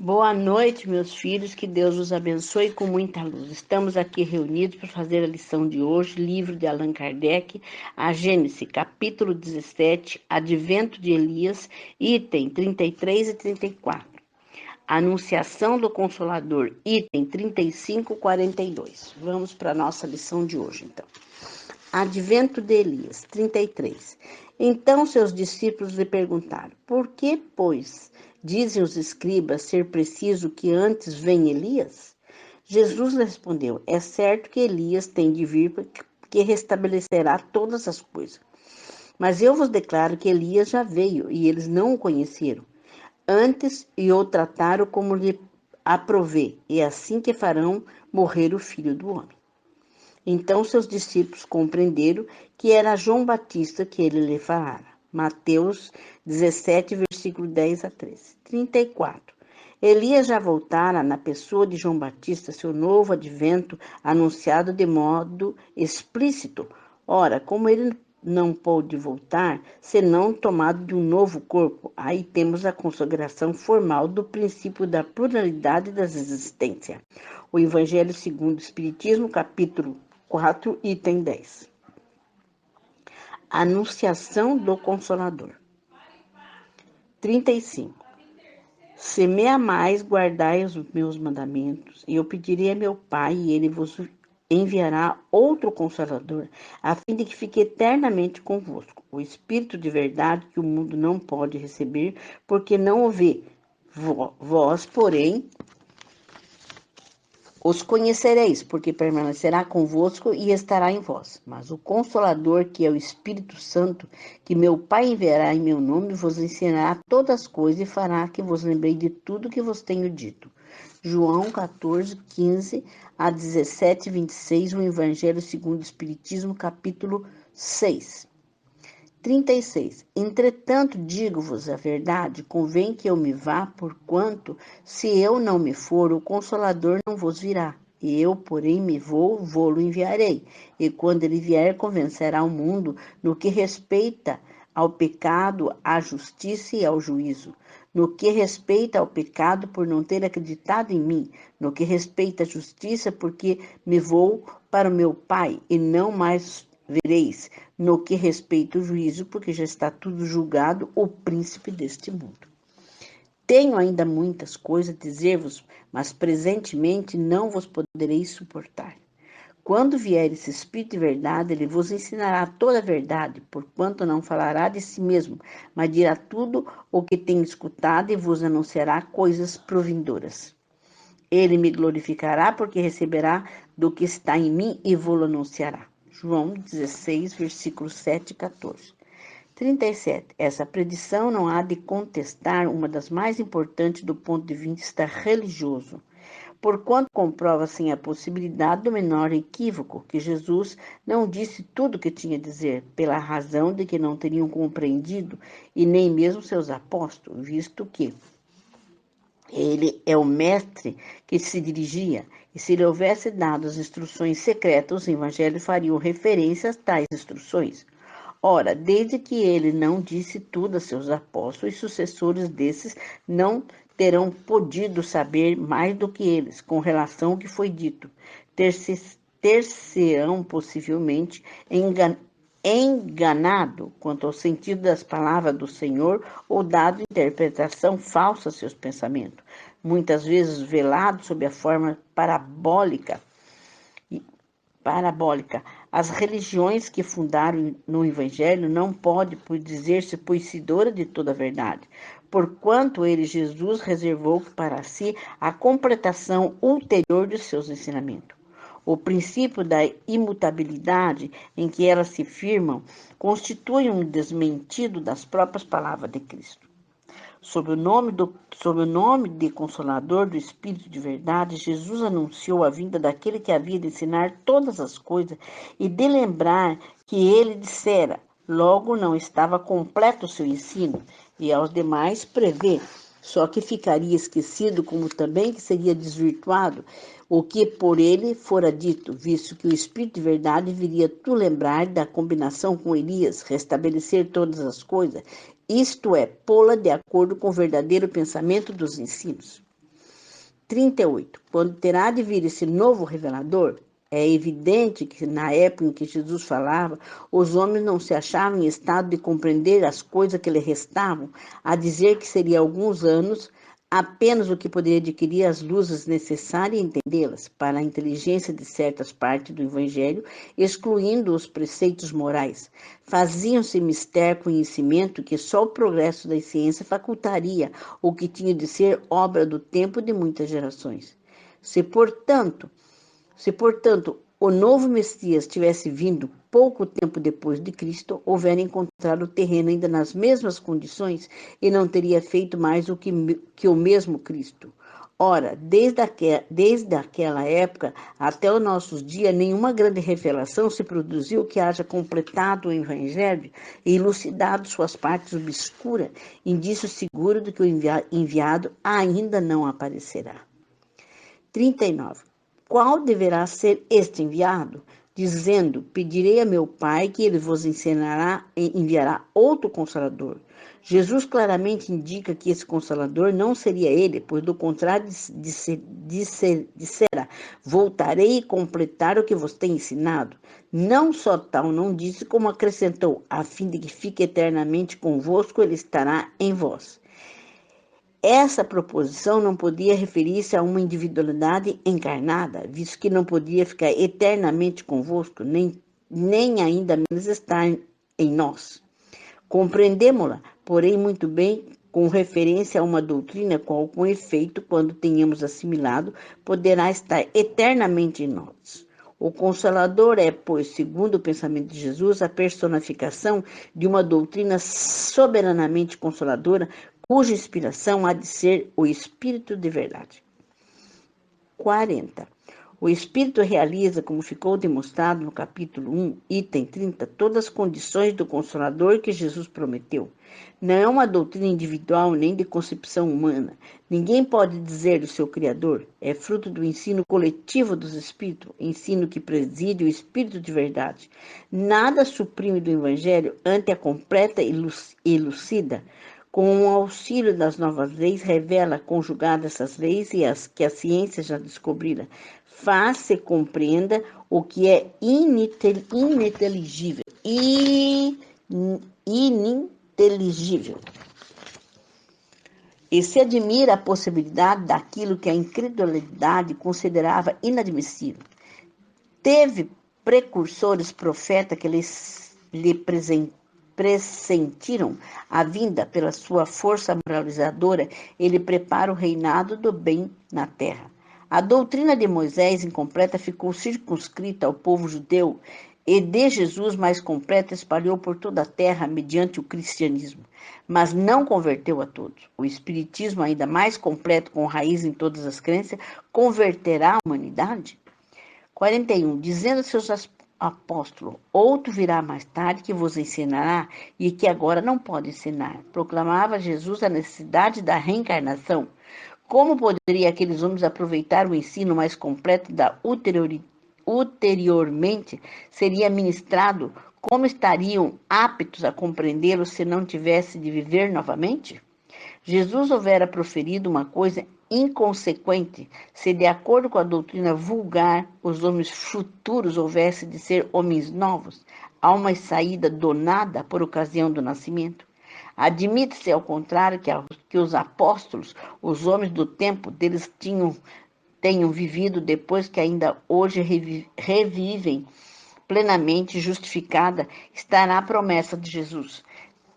Boa noite, meus filhos, que Deus os abençoe com muita luz. Estamos aqui reunidos para fazer a lição de hoje, livro de Allan Kardec, a Gênesis, capítulo 17, Advento de Elias, item 33 e 34. Anunciação do Consolador, item 35 e 42. Vamos para a nossa lição de hoje, então. Advento de Elias, 33. Então seus discípulos lhe perguntaram: por que, pois, dizem os escribas ser preciso que antes venha Elias? Jesus respondeu: é certo que Elias tem de vir, que restabelecerá todas as coisas. Mas eu vos declaro que Elias já veio e eles não o conheceram. Antes e o trataram como lhe aprovê, e é assim que farão morrer o Filho do Homem. Então seus discípulos compreenderam que era João Batista que ele lhe falara. Mateus 17, versículo 10 a 13. 34. Elias já voltara na pessoa de João Batista, seu novo advento, anunciado de modo explícito. Ora, como ele não pôde voltar, senão tomado de um novo corpo, aí temos a consagração formal do princípio da pluralidade das existências. O Evangelho segundo o Espiritismo, capítulo 4, item 10. Anunciação do Consolador. 35. Se me amais, guardai os meus mandamentos, e eu pedirei a meu Pai, e ele vos enviará outro Consolador, a fim de que fique eternamente convosco. O Espírito de verdade que o mundo não pode receber, porque não o vê. Vós, porém, os conhecereis, porque permanecerá convosco e estará em vós. Mas o Consolador, que é o Espírito Santo, que meu Pai enviará em meu nome, vos ensinará todas as coisas e fará que vos lembrei de tudo que vos tenho dito. João 14, 15 a 17, 26, o Evangelho segundo o Espiritismo, capítulo 6. 36. Entretanto, digo-vos a verdade, convém que eu me vá, porquanto, se eu não me for, o Consolador não vos virá. E eu, porém, me vou, vô-lo enviarei. E quando ele vier, convencerá o mundo no que respeita ao pecado, à justiça e ao juízo. No que respeita ao pecado, por não ter acreditado em mim. No que respeita à justiça, porque me vou para o meu Pai, e não mais vereis. No que respeita o juízo, porque já está tudo julgado, o príncipe deste mundo. Tenho ainda muitas coisas a dizer-vos, mas presentemente não vos poderei suportar. Quando vier esse Espírito de verdade, ele vos ensinará toda a verdade, porquanto não falará de si mesmo, mas dirá tudo o que tem escutado e vos anunciará coisas provindouras. Ele me glorificará, porque receberá do que está em mim e vou-lo anunciará. João 16, versículos 7 e 14. 37. Essa predição não há de contestar uma das mais importantes do ponto de vista religioso, porquanto comprova sem a possibilidade do menor equívoco que Jesus não disse tudo o que tinha a dizer, pela razão de que não teriam compreendido, e nem mesmo seus apóstolos, visto que ele é o mestre que se dirigia, e se lhe houvesse dado as instruções secretas, os evangelhos fariam referência a tais instruções. Ora, desde que ele não disse tudo a seus apóstolos, os sucessores desses não terão podido saber mais do que eles, com relação ao que foi dito. Ter-se-ão possivelmente enganado quanto ao sentido das palavras do Senhor ou dado interpretação falsa a seus pensamentos, muitas vezes velado sob a forma parabólica. As religiões que fundaram no Evangelho não podem, por dizer-se, possuidora de toda a verdade, porquanto ele, Jesus, reservou para si a completação ulterior de seus ensinamentos. O princípio da imutabilidade em que elas se firmam constitui um desmentido das próprias palavras de Cristo. Sob o nome de Consolador do Espírito de verdade, Jesus anunciou a vinda daquele que havia de ensinar todas as coisas e de lembrar que ele dissera, logo não estava completo o seu ensino, e aos demais prevê, só que ficaria esquecido, como também que seria desvirtuado o que por ele fora dito, visto que o Espírito de verdade viria tu lembrar da combinação com Elias, restabelecer todas as coisas, isto é, pô-la de acordo com o verdadeiro pensamento dos ensinos. 38. Quando terá de vir esse novo revelador, é evidente que na época em que Jesus falava, os homens não se achavam em estado de compreender as coisas que lhe restavam, a dizer que seria alguns anos apenas o que poderia adquirir as luzes necessárias e entendê-las para a inteligência de certas partes do Evangelho, excluindo os preceitos morais. Faziam-se mister conhecimento que só o progresso da ciência facultaria o que tinha de ser obra do tempo de muitas gerações. Se, portanto, o novo Messias tivesse vindo pouco tempo depois de Cristo, houvera encontrado o terreno ainda nas mesmas condições e não teria feito mais que o mesmo Cristo. Ora, desde aquela época até os nossos dias, nenhuma grande revelação se produziu que haja completado o Evangelho e elucidado suas partes obscuras, indício seguro de que o enviado ainda não aparecerá. 39. Qual deverá ser este enviado? Dizendo, pedirei a meu Pai que ele vos enviará outro Consolador. Jesus claramente indica que esse Consolador não seria ele, pois do contrário dissera, voltarei e completar o que vos tenho ensinado. Não só tal não disse, como acrescentou, a fim de que fique eternamente convosco, ele estará em vós. Essa proposição não podia referir-se a uma individualidade encarnada, visto que não podia ficar eternamente convosco, nem ainda menos estar em nós. Compreendemos-la, porém, muito bem com referência a uma doutrina qual, com efeito, quando tenhamos assimilado, poderá estar eternamente em nós. O Consolador é, pois, segundo o pensamento de Jesus, a personificação de uma doutrina soberanamente consoladora, cuja inspiração há de ser o Espírito de verdade. 40. O Espírito realiza, como ficou demonstrado no capítulo 1, item 30, todas as condições do Consolador que Jesus prometeu. Não é uma doutrina individual nem de concepção humana. Ninguém pode dizer do seu Criador. É fruto do ensino coletivo dos Espíritos, ensino que preside o Espírito de verdade. Nada suprime do Evangelho ante a completa e elucida. Com o auxílio das novas leis, revela conjugadas essas leis e as que a ciência já descobrira. Faz-se compreenda o que é ininteligível. Ininteligível. E se admira a possibilidade daquilo que a incredulidade considerava inadmissível. Teve precursores profetas que lhe pressentiram a vinda pela sua força moralizadora, ele prepara o reinado do bem na terra. A doutrina de Moisés incompleta ficou circunscrita ao povo judeu e de Jesus mais completa espalhou por toda a terra mediante o cristianismo, mas não converteu a todos. O espiritismo, ainda mais completo, com raiz em todas as crenças, converterá a humanidade? 41. Dizendo a seus apóstolos, outro virá mais tarde que vos ensinará e que agora não pode ensinar. Proclamava Jesus a necessidade da reencarnação. Como poderiam aqueles homens aproveitar o ensino mais completo da ulteriormente seria ministrado? Como estariam aptos a compreendê-lo se não tivesse de viver novamente? Jesus houvera proferido uma coisa inconsequente se, de acordo com a doutrina vulgar, os homens futuros houvessem de ser homens novos, alma e saída donada por ocasião do nascimento. Admite-se, ao contrário, que os apóstolos, os homens do tempo deles, tenham vivido depois que ainda hoje revivem plenamente justificada, estará a promessa de Jesus,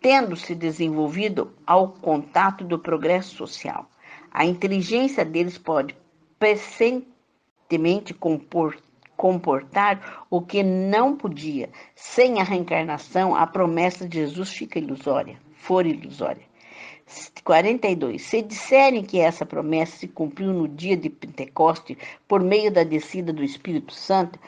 tendo se desenvolvido ao contato do progresso social. A inteligência deles pode presentemente comportar o que não podia. Sem a reencarnação, a promessa de Jesus fica ilusória. 42. Se disserem que essa promessa se cumpriu no dia de Pentecoste por meio da descida do Espírito Santo,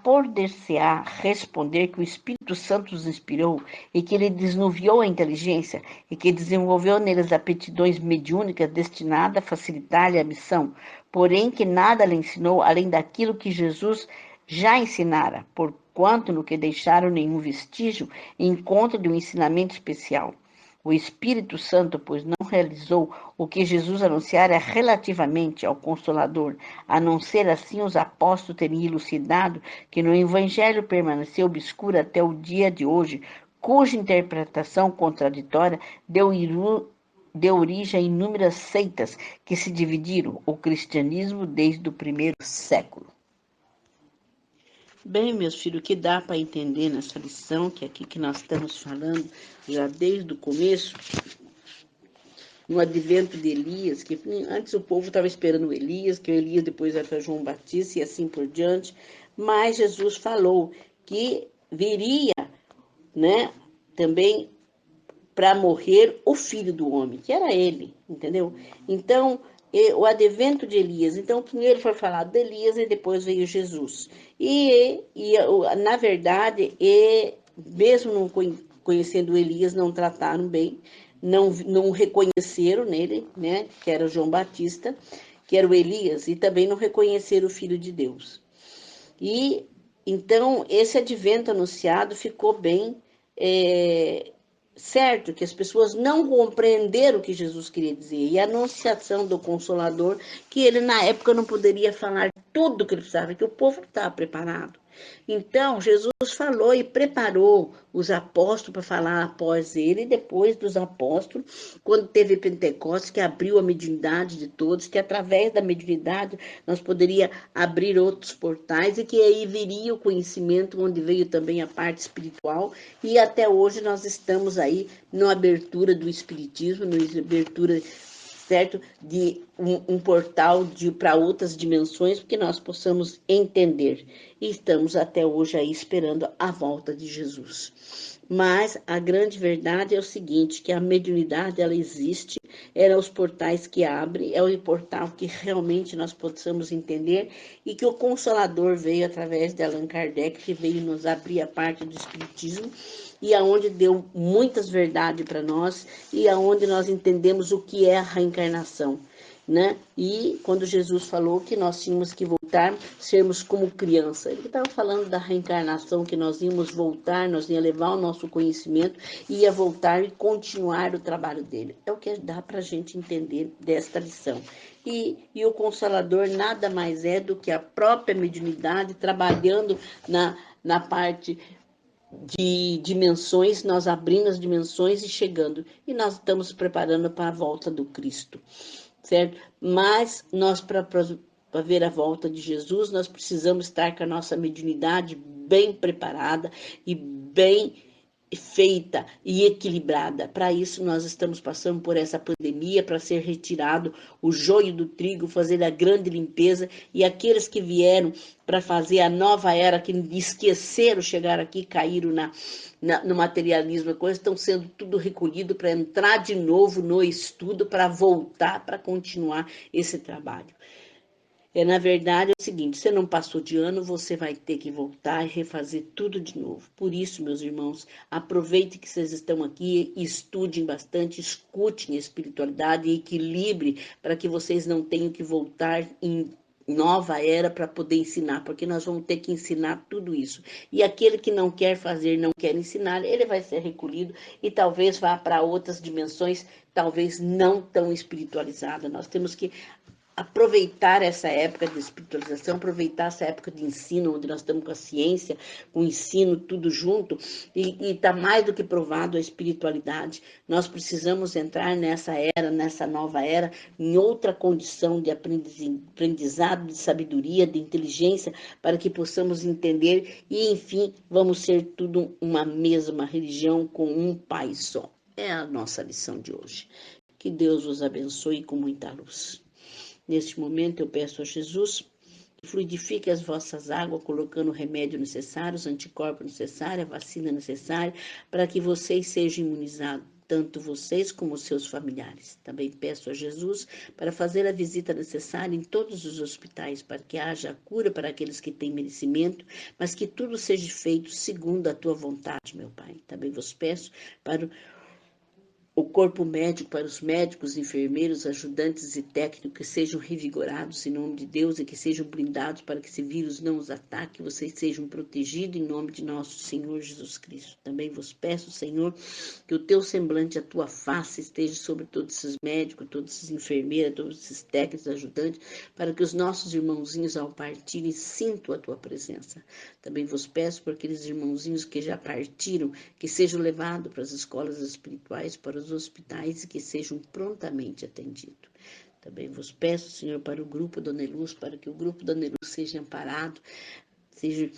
poder-se-á responder que o Espírito Santo os inspirou e que ele desnuviou a inteligência e que desenvolveu neles aptidões mediúnicas destinadas a facilitar-lhe a missão, porém que nada lhe ensinou além daquilo que Jesus já ensinara, porquanto no que deixaram nenhum vestígio, encontro de um ensinamento especial. O Espírito Santo, pois, não realizou o que Jesus anunciara relativamente ao Consolador, a não ser assim os apóstolos terem elucidado que no Evangelho permaneceu obscuro até o dia de hoje, cuja interpretação contraditória deu origem a inúmeras seitas que se dividiram o cristianismo desde o primeiro século. Bem, meus filhos, o que dá para entender nessa lição, que é aqui que nós estamos falando, já desde o começo, no advento de Elias, que antes o povo estava esperando Elias, que o Elias depois era João Batista e assim por diante, mas Jesus falou que viria, né, também para morrer o filho do homem, que era ele, entendeu? Então, o advento de Elias, então primeiro foi falado de Elias e depois veio Jesus. Na verdade, mesmo não conhecendo Elias, não trataram bem, não reconheceram nele, né, que era João Batista, que era o Elias, e também não reconheceram o Filho de Deus. E então esse advento anunciado ficou bem certo, que as pessoas não compreenderam o que Jesus queria dizer, e a anunciação do Consolador, que ele na época não poderia falar tudo o que ele precisava, que o povo não estava preparado. Então, Jesus falou e preparou os apóstolos para falar após ele, e depois dos apóstolos, quando teve Pentecostes, que abriu a mediunidade de todos, que através da mediunidade nós poderíamos abrir outros portais, e que aí viria o conhecimento, onde veio também a parte espiritual, e até hoje nós estamos aí na abertura do espiritismo, na abertura, certo, de um portal para outras dimensões, porque nós possamos entender. E estamos até hoje aí esperando a volta de Jesus. Mas a grande verdade é o seguinte, que a mediunidade, ela existe, é os portais que abrem, é o portal que realmente nós possamos entender, e que o Consolador veio através de Allan Kardec, que veio nos abrir a parte do espiritismo, e aonde deu muitas verdades para nós, e aonde nós entendemos o que é a reencarnação, né? E quando Jesus falou que nós tínhamos que voltar, sermos como criança, ele estava falando da reencarnação, que nós íamos voltar, nós íamos levar o nosso conhecimento, ia voltar e continuar o trabalho dele. É o que dá para a gente entender desta lição. E o Consolador nada mais é do que a própria mediunidade trabalhando na parte de dimensões, nós abrindo as dimensões e chegando. E nós estamos preparando para a volta do Cristo, certo? Mas nós, para ver a volta de Jesus, nós precisamos estar com a nossa mediunidade bem preparada e bem feita e equilibrada. Para isso, nós estamos passando por essa pandemia, para ser retirado o joio do trigo, fazer a grande limpeza, e aqueles que vieram para fazer a nova era, que esqueceram, chegaram aqui, caíram no materialismo, coisa, estão sendo tudo recolhido para entrar de novo no estudo, para voltar, para continuar esse trabalho. Na verdade, é o seguinte, você não passou de ano, você vai ter que voltar e refazer tudo de novo. Por isso, meus irmãos, aproveite que vocês estão aqui, estudem bastante, escutem a espiritualidade e equilibre, para que vocês não tenham que voltar em nova era para poder ensinar, porque nós vamos ter que ensinar tudo isso. E aquele que não quer fazer, não quer ensinar, ele vai ser recolhido e talvez vá para outras dimensões, talvez não tão espiritualizada. Nós temos que aproveitar essa época de espiritualização, aproveitar essa época de ensino, onde nós estamos com a ciência, com o ensino, tudo junto, e está mais do que provado a espiritualidade. Nós precisamos entrar nessa era, nessa nova era, em outra condição de aprendizado, de sabedoria, de inteligência, para que possamos entender e, enfim, vamos ser tudo uma mesma religião com um Pai só. É a nossa lição de hoje. Que Deus os abençoe com muita luz. Neste momento eu peço a Jesus que fluidifique as vossas águas, colocando o remédio necessário, os anticorpos necessários, a vacina necessária, para que vocês sejam imunizados, tanto vocês como os seus familiares. Também peço a Jesus para fazer a visita necessária em todos os hospitais, para que haja cura para aqueles que têm merecimento, mas que tudo seja feito segundo a tua vontade, meu Pai. Também vos peço para o corpo médico, para os médicos, enfermeiros, ajudantes e técnicos que sejam revigorados em nome de Deus e que sejam blindados para que esse vírus não os ataque, vocês sejam protegidos em nome de nosso Senhor Jesus Cristo. Também vos peço, Senhor, que o teu semblante, a tua face esteja sobre todos esses médicos, todas essas enfermeiras, todos esses técnicos, ajudantes, para que os nossos irmãozinhos ao partirem sintam a tua presença. Também vos peço por aqueles irmãozinhos que já partiram, que sejam levados para as escolas espirituais, para os hospitais e que sejam prontamente atendidos. Também vos peço, Senhor, para o grupo Dona Luz, para que o grupo Dona Luz seja amparado, seja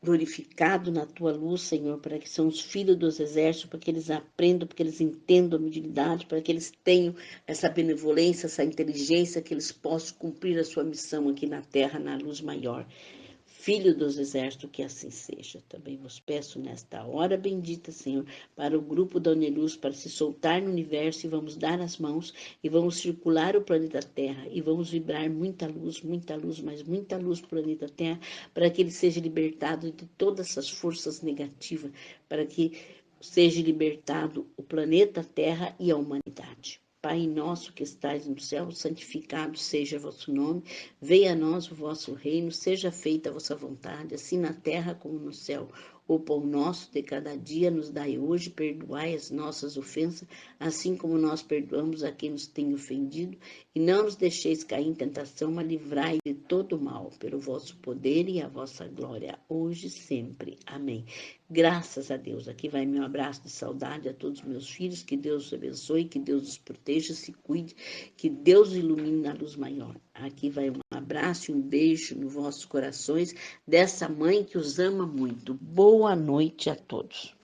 glorificado na tua luz, Senhor, para que são os filhos dos exércitos, para que eles aprendam, para que eles entendam a mediunidade, para que eles tenham essa benevolência, essa inteligência, que eles possam cumprir a sua missão aqui na terra, na luz maior. Filho dos exércitos, que assim seja. Também vos peço nesta hora bendita, Senhor, para o grupo da Uneluz, para se soltar no universo e vamos dar as mãos e vamos circular o planeta Terra e vamos vibrar muita luz, mas muita luz para o planeta Terra, para que ele seja libertado de todas essas forças negativas, para que seja libertado o planeta Terra e a humanidade. Pai nosso que estais no céu, santificado seja o vosso nome, venha a nós o vosso reino, seja feita a vossa vontade, assim na terra como no céu. O pão nosso de cada dia nos dai hoje, perdoai as nossas ofensas, assim como nós perdoamos a quem nos tem ofendido, e não nos deixeis cair em tentação, mas livrai de todo o mal, pelo vosso poder e a vossa glória, hoje e sempre. Amém. Graças a Deus. Aqui vai meu abraço de saudade a todos os meus filhos. Que Deus os abençoe, que Deus os proteja, se cuide, que Deus os ilumine na luz maior. Aqui vai um abraço e um beijo nos vossos corações dessa mãe que os ama muito. Boa noite a todos.